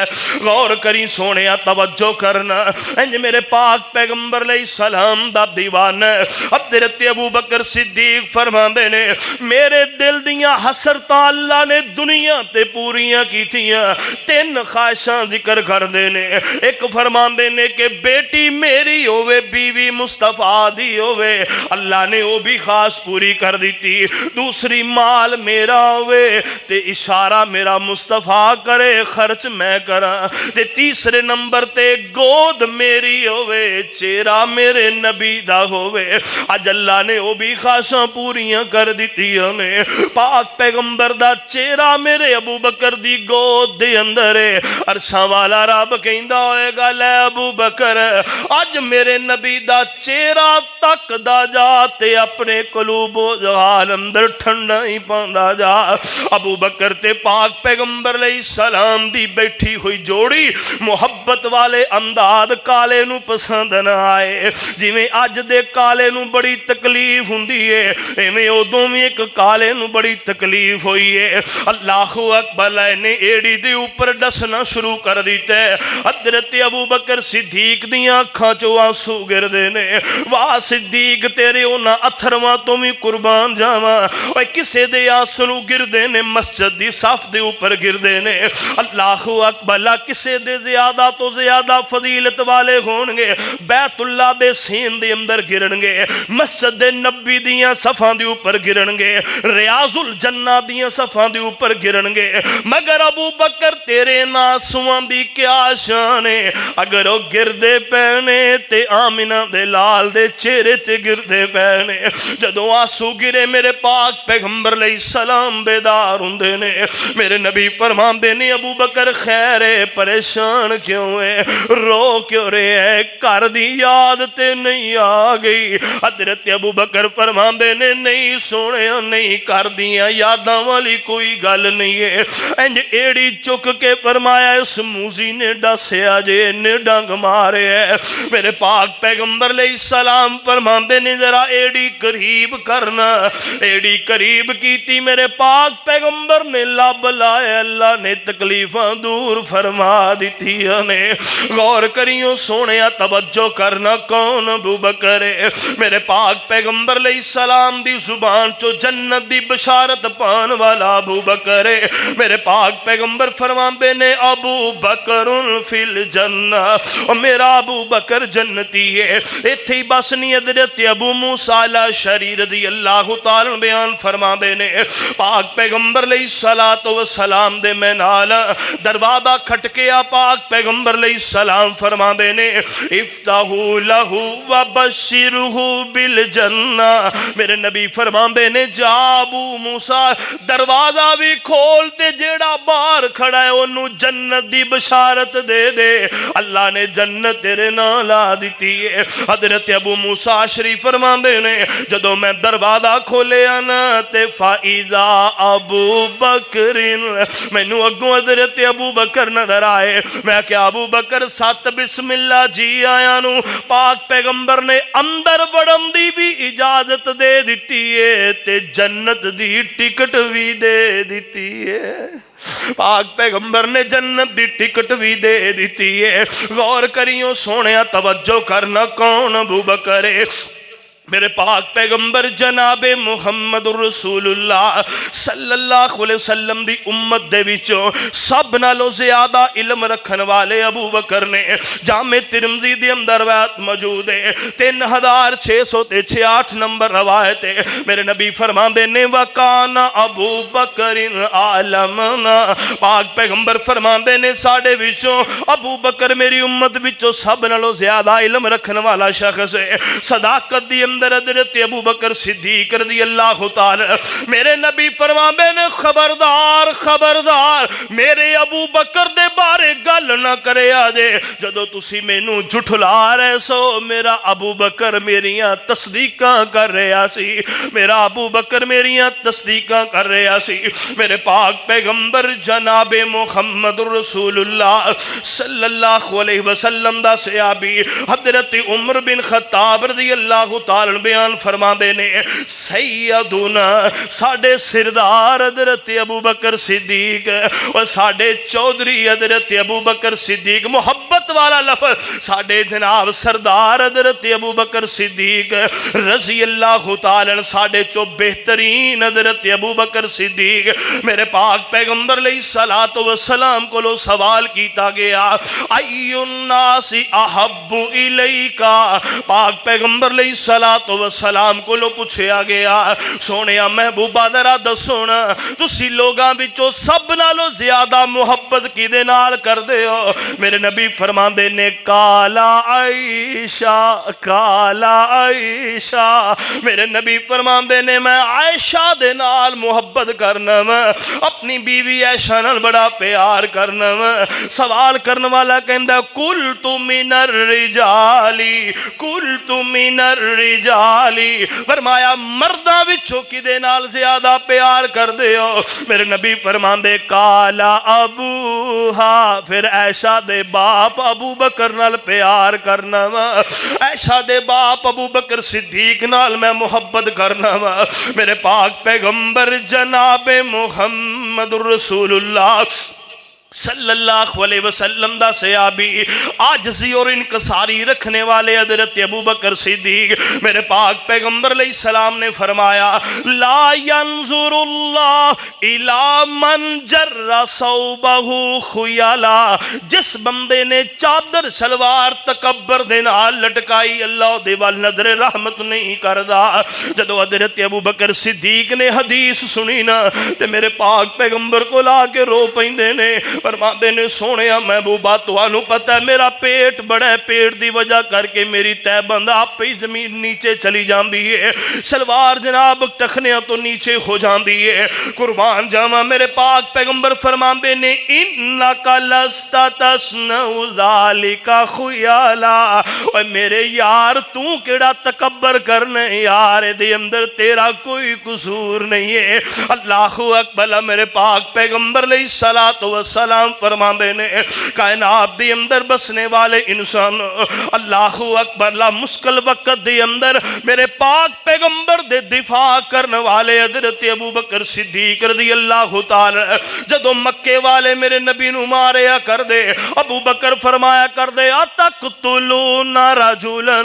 غور کری سونیا توجہ کرنا۔ انج میرے پاک پیغمبر علیہ السلام دا دیوان حضرت ابو بکر صدیق فرماندے نے میرے دل دیاں حسرتاں اللہ نے دنیا تے پوریاں کیتیاں، تین خواہشاں ذکر کر دے نے۔ ایک فرماندے نے کہ بیٹی میری ہوئے، بیوی مصطفیٰ دی ہوئے، اللہ نے وہ بھی خاص پوری کر دیتی۔ دوسری مال میرا ہوئے تے اشارہ میرا مصطفیٰ کرے خرچ میں کراں، تے تیسرے نمبر تے گود میری ہوئے، چہرہ میرے نبی دا ہوئے۔ اج اللہ نے وہ بھی خواہشاں پوریاں کر دیتی ہمیں۔ پاک پیغمبر دا چہرہ میرے ابو بکر دی گود دے اندر ہے۔ عرشاں والا رب کہندا ہوئے گا لے ابو بکر اج میرے نبی دا چہرہ تک دا جا تے اپنے قلوب و جوال اندر ٹھنڈا ہی پاندا جا۔ ابو بکر تے پاک پیغمبر علیہ السلام دی بیٹھی ہوئی جوڑی محبت والے انداز کالے نو پسند نہ آئے، جی میں اج دے کالے نو بڑی تکلیف ہوندی ہے ایویں ادوں بھی ایک کالے نو بڑی تکلیف ہوئی ہے۔ اللہ اکبر نے ایڑی دے اوپر ڈسنا شروع کر دیتا ہے۔ حضرت ابو بکر صدیق دیاں اکھاں چوں آنسو گردے نے، واہ صدیق تیرے انہاں اتھرواں تو بھی قربان جاواں، اوے کسے دے آنسو گردے نے مسجد دی صف دے اوپر گردے نے۔ اللہ اکبر کسے دے زیادہ تو زیادہ فضیلت والے ہون گے بیت اللہ دے سین دے اندر گرن گے، مسجد نبی دیاں صفاں دے اوپر گرن گے، ریاض الجنہ دیاں صفاں دے اوپر گرن گے، مگر ابو بکر تیرے ناسواں دی کیا شان ہے؟ اگر وہ گردے پینے تے آمنہ دے لال دے چہرے تے گردے پینے۔ جدوں آنسو گرے میرے پاک پیغمبر علیہ السلام بیدار ہوندے نے۔ میرے نبی فرماندے نے ابو بکر خیر ہے، پریشان کیوں ہے، رو کیوں رہے ہے، گھر دی یاد تے نہیں آ گئی؟ حضرت ابو بکر فرماندے نے نہیں سونے نہیں، کر دیاں یاداں والی کوئی گل نہیں ہے۔ انج ایڑی چک کے فرمایا اس موزی نے ڈسیا جے نے ڈنگ مارے ہے۔ میرے پاک پیغمبر علیہ السلام فرماندے نے ذرا ایڑی قریب کرنا، ایڑی قریب کیتی میرے پاک پیغمبر نے لب لائے، اللہ نے تکلیفاں دور فرما دیتی ہمیں۔ غور کریوں سونے توجہ کرنا کون ابو بکر ہے؟ میرے پاک پیغمبر علیہ السلام دی زبان چو جنت دی بشارت پان والا ابو بکر ہے۔ میرے پاک پیغمبر فرماندے نے ابو بکر فی الجنہ، اور میرا ابو بکر جنتی ہے۔ ایتھے ہی بس نہیں، حضرت ابو موسیٰ الاشعری رضی اللہ تعالیٰ بیان فرماندے نے پاک پیغمبر علیہ السلام دے میں نال دروازہ کھٹکیا، پاک پیغمبر علیہ السلام فرماندے نے افتحوا لہو وبشرہ بالجنہ۔ میرے نبی فرماندے نے جا ابو موسیٰ دروازہ بھی کھولتے، جیڑا باہر کھڑا ہے انہوں جنت دی بشارت دے دے، اللہ نے جنت تیرے نال لا دیتی ہے۔ حضرت ابو موسیٰ شریف فرماندے نے جدوں میں دروازہ کھولے آنا تے فائزہ ابو بکر، مینوں اگوں حضرت ابو بکر نظر آئے۔ میں کہ ابو بکر 7 بسم اللہ جی آیا نو پاک پیغمبر نے اندر وڑن دی بھی اجازت دے دیتی ہے تے جنت دی ٹکٹ بھی دے دیتی ہے. پاک پیغمبر نے جنت دی ٹکٹ بھی دے دیتی ہے. غور کریوں سونیا توجہ کرنا کون ابو بکر ہے؟ میرے پاک پیغمبر جناب محمد رسول اللہ صلی اللہ علیہ وسلم دی امت دے وچوں سب نالوں زیادہ علم رکھن والے ابو بکر نے. جامع ترمذی دے اندر روایت موجود ہے 3668 نمبر روایت ہے. میرے نبی فرماندے نے وکان ابو بکر عالمنا. پاک پیغمبر فرماندے نے ساڈے وچوں ابو بکر میری امت وچوں سب نالوں زیادہ علم رکھن والا شخص ہے. صداقت دی حضرت ابو بکر صدیق رضی اللہ تعالی. میرے نبی فرماندے نے خبردار خبردار میرے ابو بکر دے بارے گل نہ کرے آجے جدو تسی مینوں جھٹلا رہے سو. میرا ابو بکر میریاں تصدیقاں کر رہا سی. میرا ابو بکر میریاں تصدیقاں کر رہا سی. میرے پاک پیغمبر جناب محمد رسول اللہ صلی اللہ علیہ وسلم دا صحابی حضرت عمر بن خطاب رضی اللہ تعالی بیان فرما دے نے سیدنا ساڑے سردار حضرت ابو بکر صدیق اور ساڑے چودھری حضرت ابو بکر صدیق محبت والا لفظ ساڑے جناب سردار حضرت ابو بکر صدیق رضی اللہ تعالی ساڑے چو بہترین حضرت ابو بکر صدیق. میرے پاک پیغمبر علیہ الصلوۃ والسلام کو لو سوال کیتا گیا ای الناس احب الیکا. پاک پیغمبر علیہ الصلوۃ والسلام کو لو پوچھیا گیا سونیا محبوبہ ذرا دسونا تسی لوگاں وچوں سب نالوں زیادہ محبت کدے نال کردے ہو؟ میرے نبی فرماندے نے کالا عائشہ کالا عائشہ. میرے نبی فرماندے نے میں عائشہ دے نال محبت کرنا وا اپنی بیوی عائشہ نال بڑا پیار کرنا وا. سوال کرنے والا کہندا قلت من الرجال قلت من الرجالی. فرمایا مردہ وچوں کدے نال زیادہ پیار کر دے ہو؟ میرے نبی فرماندے کالا ابوہا. پھر عائشہ دے باپ ابو بکر نال پیار کرنا وا. عائشہ دے باپ ابو بکر صدیق نال میں محبت کرنا وا. میرے پاک پیغمبر جناب محمد رسول اللہ صلی اللہ علیہ وسلم دا صحابی عاجزی اور انکساری رکھنے والے حضرت ابو بکر صدیق. میرے پاک پیغمبر علیہ السلام نے فرمایا لا ينظر اللہ الی من جر ثوبہ خیالا. جس بندے نے چادر شلوار تکبر دے نال لٹکائی اللہ دے وال نظر رحمت نہیں کردا. جدو حضرت ابو بکر صدیق نے حدیث سنی نا تے میرے پاک پیغمبر کو لا کے رو پیندے نے فرماندے نے سونیا محبوبہ تانوں پتہ ہے میرا پیٹ بڑا ہے پیٹ دی وجہ کر کے میری تہ بند آپ ہی زمین نیچے چلی جاندی ہے شلوار جناب ٹخنیاں تو نیچے ہو جاندی ہے. قربان جاواں میرے پاک پیغمبر فرماندے نے انک لست تصنع ذالک خیالا. اوے میرے یار تو کیڑا تکبر کرنے یار دے اندر تیرا کوئی قصور نہیں ہے. اللہ اکبر. میرے پاک پیغمبر علیہ الصلوۃ والسلام فرماندے نے کائنات دی اندر بسنے والے انسان اللہ اکبر لا مشکل وقت دی اندر میرے پاک پیغمبر دے دفاع کرنے والے حضرت ابو بکر صدیق رضی اللہ تعالی. جدو مکے والے میرے نبی نو ماریا کر دے ابو بکر فرمایا کر دے اتقتلون رجلا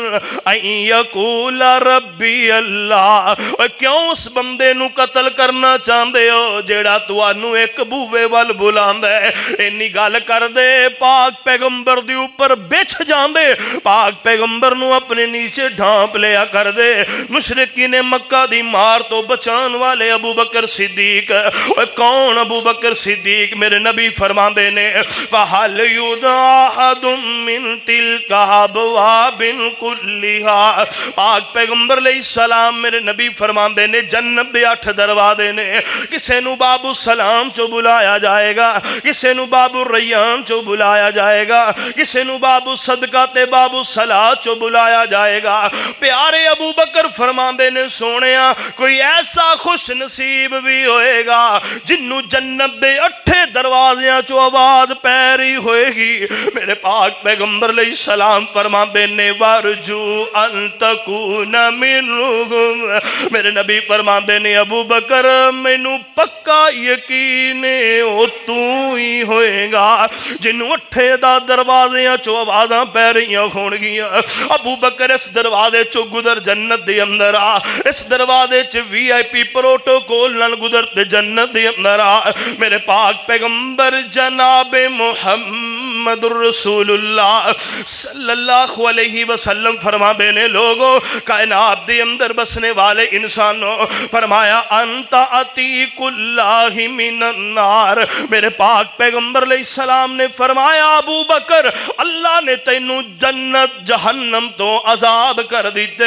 ان یقول ربی اللہ. کیوں اس بندے نو قتل کرنا چاہندے ہو جیڑا تانوں ایک بوے وال بلاندا ہے؟ اینی گل کر دے پاک پیغمبر دی اوپر بچھ جاندے پاک پیغمبر نو اپنے نیچے ڈھانپ لیا کر دے. مشرکین مکہ دی مار تو بچان والے ابو بکر صدیق. کون ابو بکر صدیق؟ میرے نبی فرماندے نے فَحَلْ يُدَاحَدٌ مِّن تِلْكَ أَبْوَابٍ كُلِّهَا. پاک پیغمبر علیہ السلام میرے نبی فرماندے نے جنت دے 8 دروازے نے. کسے نو باب السلام چو بلایا جائے گا, کسے کسے نو بابو ریان چو بلایا جائے گا، کسے نو بابو صدقہ تے بابو صلاح چو بلایا جائے گا۔ پیارے ابو بکر فرماندے نے سونیا کوئی ایسا خوش نصیب بھی ہوئے گا جنو جنت دے 8 دروازیاں چو آواز پیری ہوئے گی۔ میرے پاک پیغمبر علیہ السلام فرماندے نے وارجو ان تکون منہم، میرے نبی فرماندے نے ابو بکر مینوں پکا یقین او تو ہی ہوئے گا جنوں 8 دا دروازیاں چو آوازاں پہ رہیاں ہون گیاں۔ ابو بکر اس دروازے چو گزر جنت دے اندر آ، اس دروازے چ VIP پروٹوکول نال گزر تے جنت دے اندر آ۔ میرے پاک پیغمبر جناب محمد رسول اللہ صلی اللہ علیہ وسلم فرما دینے لوگوں کائنات دے اندر بسنے والے انسانوں، فرمایا انت عتیق اللہ من النار۔ میرے پاک پیغمبر علیہ السلام نے فرمایا ابو بکر اللہ نے تینوں جنت جہنم تو عذاب کر دیتے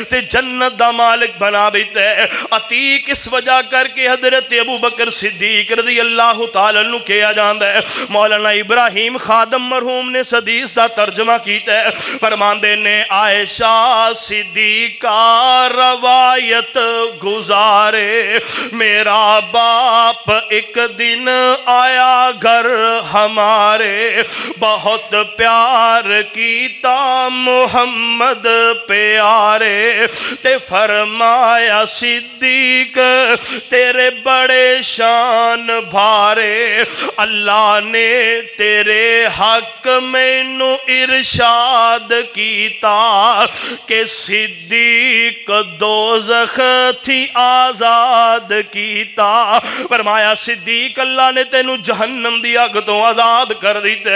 تے جنت دا مالک بنا دیتے۔ عتیق اس وجہ کر کے حضرت ابو بکر صدیق رضی اللہ تعالیٰ عنہ کیا جاندہ ہے۔ مولانا ابراہیم خادم مرحوم نے حدیث دا ترجمہ کیتا ہے، فرماندے نے عائشہ صدیقہ روایت گزارے میرا باپ ایک دن آیا گھر ہمارے، بہت پیار کیتا محمد پیارے، تے فرمایا صدیق تیرے بڑے شان بھارے، اللہ نے تیرے حق میں نو ارشاد کیتا کہ صدیق دوزخ تھی آزاد کیتا۔ فرمایا صدیق اللہ نے تینو جہنم دی آگ تو آزاد کر دیتے۔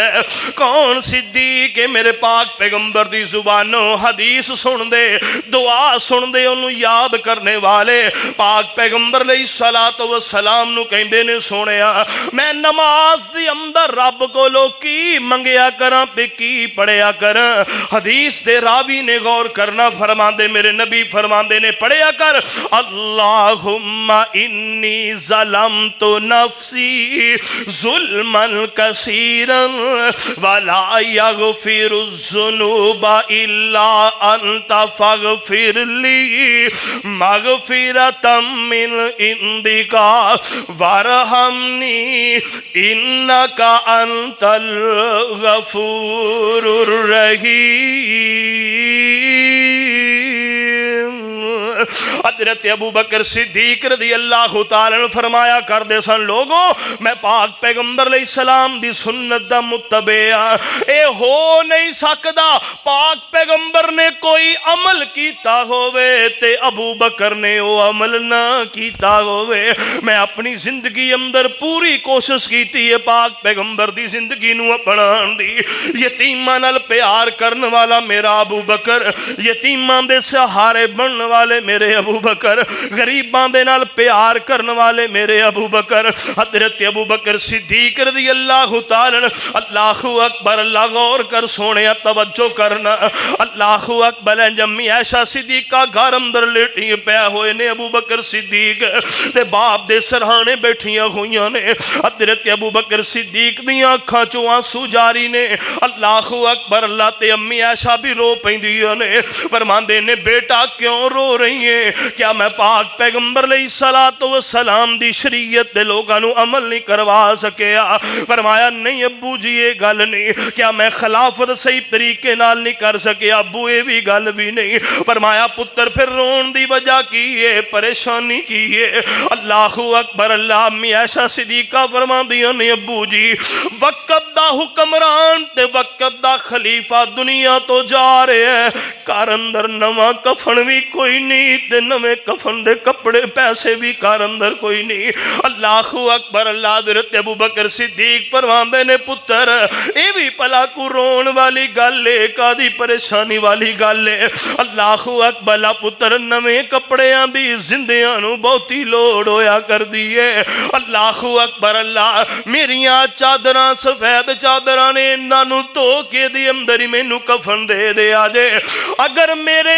کون صدیق میرے پاک پیغمبر دی زبانوں حدیث سن دے، دعا سن دے، انہوں یاد کرنے والے پاک پیغمبر علیہ السلام نو کہندے نے سونیا میں نماز دی اندر رب کو لو کی منگیا کراں پہ کی پڑھیا کراں۔ حدیث دے راوی نے غور کرنا، فرماندے میرے نبی فرماندے نے پڑھیا کر اللہم انی ظلمت نفسی ظلما کثیرا ولا یغفر الذنوب الا انت فاغفر لی مغفرتا من عندک وارحمنی انکا انت الغفور الرحیم۔ حضرت ابو بکر صدیق رضی اللہ تعالیٰ عنہ فرمایا کر دے سن لوگوں میں پاک پیغمبر علیہ السلام دی سنت دا متبع، اے ہو نہیں سکدا پاک پیغمبر نے کوئی عمل کیتا ہوئے تے ابو بکر نے وہ عمل نہ کیتا ہوئے۔ میں اپنی زندگی اندر پوری کوشش کیتی ہے پاک پیغمبر دی زندگی نو اپنان دی۔ یتیماں نال پیار کرن والا میرا ابو بکر، یتیماں دے سہارے بنن والے میرے ابو بکر، غریباں دے نال پیار کرن والے میرے ابو بکر۔ حضرت ابو بکر صدیق رضی اللہ تعالیٰ عنہ، اللہ اکبر، اللہ غور کر سونے توجہ کرنا، اللہ اکبر۔ جمی عائشہ صدیقہ گھر اندر لیٹی پیا ہوئے نے، ابو بکر صدیق تے باپ دے سرہانے بیٹھیاں ہوئیاں نے۔ حضرت ابو بکر صدیق دیاں اکھاں چوں آنسو جاری نے، اللہ اکبر۔ اللہ تے امی عائشہ بھی رو پیندیاں نے، فرماندے نے بیٹا کیوں رو رہی ہیں؟ کیا میں پاک پیغمبر علیہ السلام دی شریعت دے لوگاں نو عمل نہیں کروا سکیا؟ فرمایا نہیں ابو جی یہ گل نہیں۔ کیا میں خلافت صحیح طریقے نال نہیں کر سکیا؟ ابو یہ بھی گل بھی نہیں۔ فرمایا پتر پھر رون دی وجہ کی ہے، پریشانی کی ہے؟ اللہ اکبر۔ اللہ امی عائشہ صدیقہ فرما دیا نے ابو جی وقت دا حکمران تے وقت دا خلیفہ دنیا تو جا رہے ہیں، کار اندر نواں کفن بھی کوئی نہیں تے نویں کفن دے کپڑے پیسے بھی کار اندر کوئی نہیں۔ اللہ اکبر۔ اللہ حضرت ابو بکر صدیق فرماندے نے پتر اے بھی پلا کو رون والی گل ہے، کادی پریشانی والی گل ہے؟ اللہ اکبر۔ پتر نویں کپڑیاں دی زندیاں نو بہتی لوڑ ہویا کر دیئے۔ اللہ اکبر۔ اللہ میریاں چادراں سفید چادراں نے انہاں نو تو کے دی اندر ہی میں نو کفن دے دے آجے۔ اگر میرے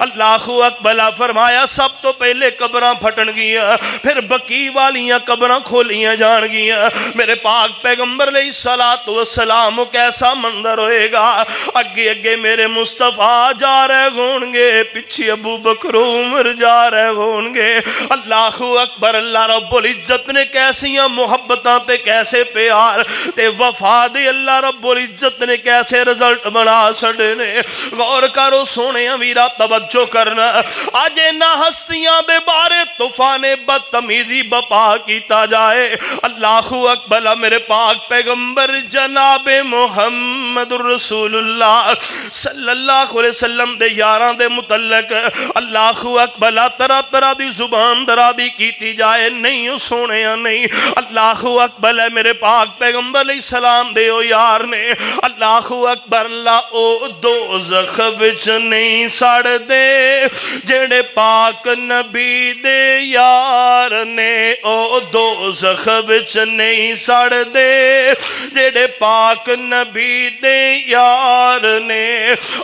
اللہ اکبر فرمایا سب تو پہلے قبراں پھٹن گیا، پھر بقی والیاں قبراں کھولیاں جان گیا۔ میرے پاک پیغمبر علیہ السلام کیسا منظر ہوئے گا، اگے اگے میرے مصطفیٰ جا رہے ہون گے، پیچھے ابو بکر عمر جا رہے ہون گے۔ اللہ اکبر، اللہ رب العزت نے کیسیاں محبتاں پہ کیسے پیار تے وفا دے اللہ رب العزت نے کیسے رزلٹ بنا چھڑے نے۔ غور کرو سونے ویرا، توجہ کرنا، آج نہ ہستیاں بے بارے طوفان بدتمیزی بپا کیتا جائے۔ اللہ اکبر، میرے پاک پیغمبر جناب محمد رسول اللہ صلی اللہ علیہ وسلم دے یاراں دے متعلق اللہ اکبر طرح طرح دی زبان درابی کیتی جائے، نہیں سونے نہیں۔ اللہ اکبر، میرے پاک پیغمبر علیہ السلام دے او یار نے، اللہ اکبر، اللہ او دوزخ وچ نہیں سڑ دے جڑے پاک نبی دے یار نے، او دوزخ وچ نہیں سڑ دے جڑے پاک نبی دے یار نے۔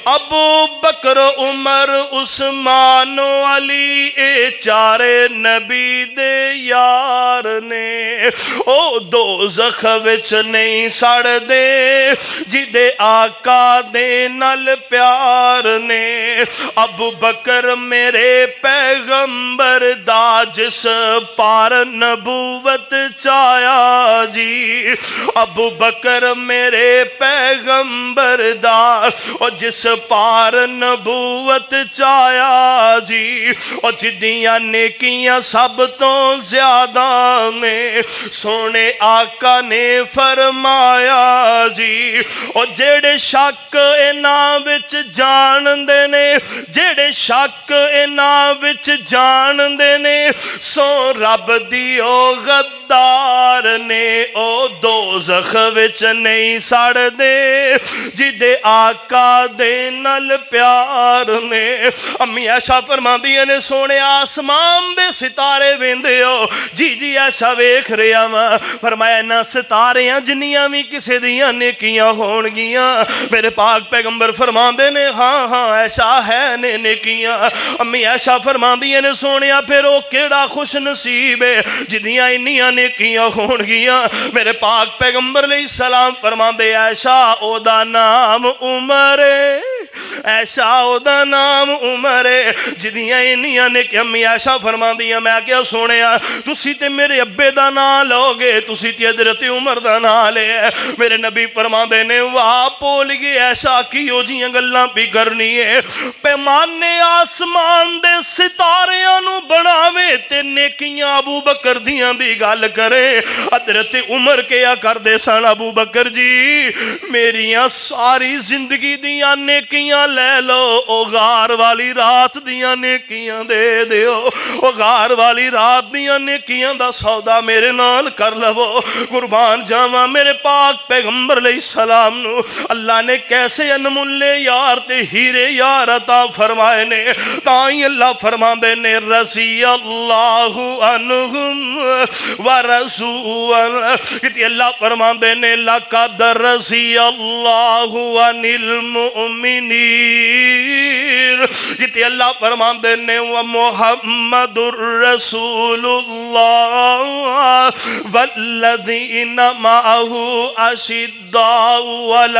ابو بکر عمر عثمان و علی اے چارے نبی دے یار نے، او دوزخ وچ نہیں سڑ دے جدے آقا دے نال پیار نے۔ ابو بکر میرے پیغمبر دا جس پار نبوت چایا جی، ابو بکر میرے پیغمبر دا اور جس پار نبوت چایا جی، اور جدیاں نیکیاں سب تو زیادہ میں سونے آقا نے فرمایا جی، اور جیڑے شک انہاں وچ جان دے نے، جیڑے شک انہاں وچ جان دے نے، سو رب دی او غدار نے، او دوزخ وچ نہیں سڑ دے جدے آقا دے نال پیار نے۔ امی عائشہ فرماندیاں نے سونے آسمان دے ستارے ویندے ہو، جی جی ایسا ویکھ رہا وا، فرمایا نہ ستاریاں جنیاں بھی کسے دیاں نیکیاں ہون گیاں۔ میرے پاک پیغمبر فرماندے نے ہاں ہاں ایسا ہے نے نیکیاں۔ امی عائشہ فرماندیاں نے سونیا پھر او کیڑا خوش نصیب ہے جدیاں انیاں نیکیاں ہون گیاں۔ میرے پاک پیغمبر علیہ السلام فرماندے عائشہ او دا نام عمر ہے، ایسا او دا نام عمر ہے جدیاں انیاں نیکیاں۔ امی عائشہ فرماندیاں میں کیا سونیا تسی تے میرے ابے دا نام لو گے، تسی تے حضرت عمر دا نام لے۔ میرے نبی فرماندے نے واہ بول گئے ایسا کی ہو جیاں گلاں بھی کرنی ہے، پیمانے آسمان دے ستاریاں نو بناوے تے نیکیاں ابو بکر دیاں بھی گل کرے۔ حضرت عمر کیا کر دے سن ابو بکر جی میریاں ساری زندگی دیاں نیکیاں لے لو، او غار والی رات دیاں نیکیاں دے دیو، او غار والی رات دیاں نیکیاں دا سودا میرے نال کر لو۔ قربان جاواں میرے پاک پیغمبر علیہ السلام نو اللہ نے کیسے انمولے یار تے ہیرے یار عطا فرمائے نے، تائیں اللہ فرماندے نے رضی اللہ عنہم ورضوا، کہ اللہ فرماندے نے لقد رضی اللہ عن المؤمنین، کہ اللہ فرماندے نے ومحمد الرسول اللہ والذین معه اشداء علی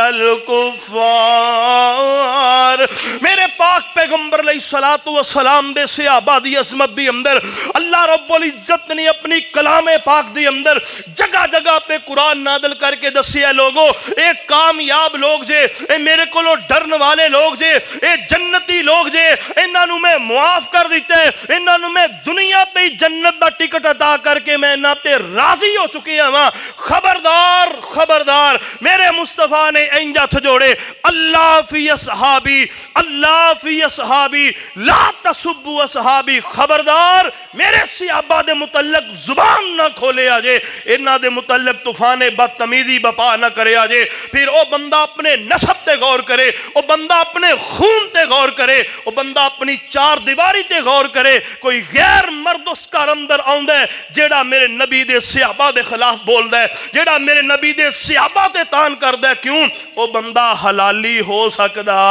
الکفار۔ میرے پاک پیغمبر علیہ السلام دے صحابہ دی عظمت دی اندر اللہ رب العزت نے اپنی کلام پاک دی اندر جگہ جگہ پہ قرآن نازل کر کے دسی ہے لوگو اے کامیاب لوگ جے، اے میرے کولو ڈرن والے لوگ جے، اے جنتی لوگ جے، انہاں نو میں معاف کر دیتے، انہاں نو میں دنیا تے جنت دا ٹکٹ عطا کر کے میں انہاں تے راضی ہو چکے ہاں۔ خبردار خبردار میرے مصطفیٰ نے انج ہتھ جوڑے اللہ فی اصحابی، اللہ فی اصحابی لا تسبوا اصحابی، خبردار میرے صحابہ دے متعلق زبان نہ کھولے آجے، انہاں دے متعلق طوفان بدتمیزی بپا نہ کرے آجے۔ پھر او بندہ اپنے نسب تے غور کرے، او بندہ اپنے خون تے غور کرے، او بندہ اپنی چار دیواری تے غور کرے۔ کوئی غیر مرد اس کا اندر آؤں ہے جیڑا میرے نبی دے صحابہ دے خلاف بول دے، جیڑا میرے نبی دے صحابہ تے تان کر دے، کیوں او بندہ حلالی ہو سکدا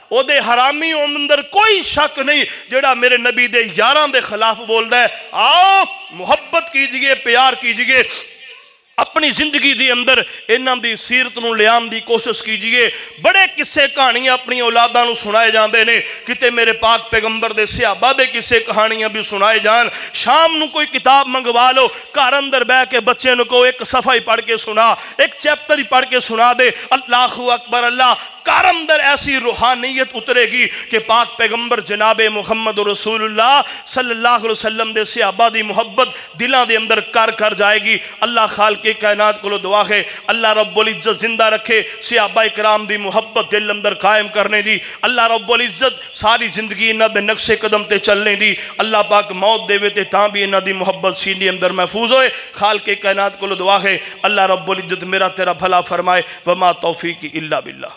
او دے حرامی اندر کوئی شک نہیں جڑا میرے نبی دے یاراں دے خلاف بولدا ہے۔ آؤ محبت کیجئے، پیار کیجئے، اپنی زندگی دی اندر انہاں دی سیرت نو لیان دی کوشش کیجئے۔ بڑے قصے کہانیاں اپنی اولاداں نو سنائے جاندے نے، کتے میرے پاک پیغمبر دے صحابہ دے قصے کہانیاں بھی سنائے جان۔ شام نو کوئی کتاب منگوا لو، گھر اندر بہ کے بچے نو کو ایک صفحہ ہی پڑھ کے سنا، ایک چیپٹر ہی پڑھ کے سنا دے، اللہ اکبر اللہ، گھر اندر ایسی روحانیت اترے گی کہ پاک پیغمبر جناب محمد رسول اللہ صلی اللہ علیہ وسلم دے صحابہ دی محبت دلاں دے اندر کر جائے گی۔ اللہ خالق کائنات کو دعا ہے اللہ رب العزت زندہ رکھے صحابہ کرام دی محبت دل اندر قائم کرنے دی، اللہ رب العزت ساری زندگی انہاں بے نقش قدم تے چلنے دی، اللہ پاک موت دے تے تاں بھی انہاں دی محبت سینے اندر محفوظ ہوئے۔ خالق کائنات کو دعا ہے اللہ رب العزت میرا تیرا بھلا فرمائے، وما توفیقی الا باللہ۔